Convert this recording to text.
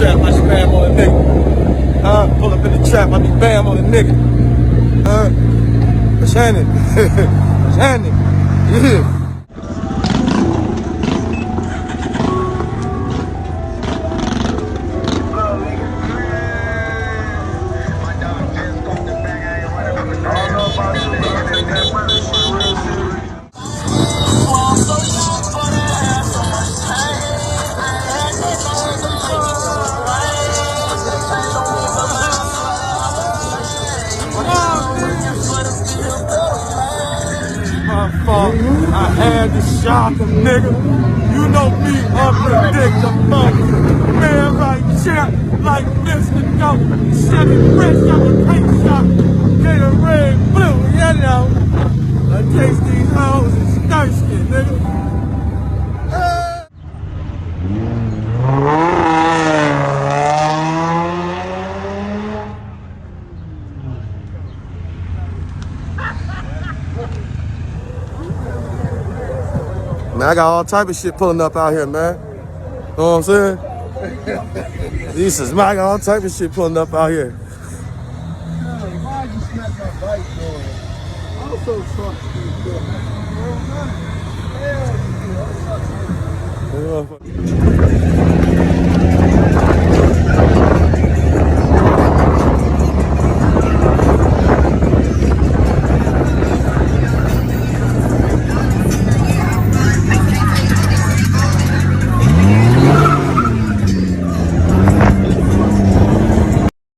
trap, I spam on a nigga. Pull up in the trap, I be bam on a nigga. What's happening? What's happening? Yeah. I had to shock him, nigga. You know me, unpredictable. Man, like champ, like Mr. Dope. Chevy Fresh on the paint shop. Gatorade blue, yellow. I taste these hoes and thirsty, nigga. Man, I got all type of shit pulling up out here, man. You know what I'm saying? Jesus, man, I got all type of shit pulling up out here. Why'd you smack my bike, boy? I'm so sorry. Hell yeah.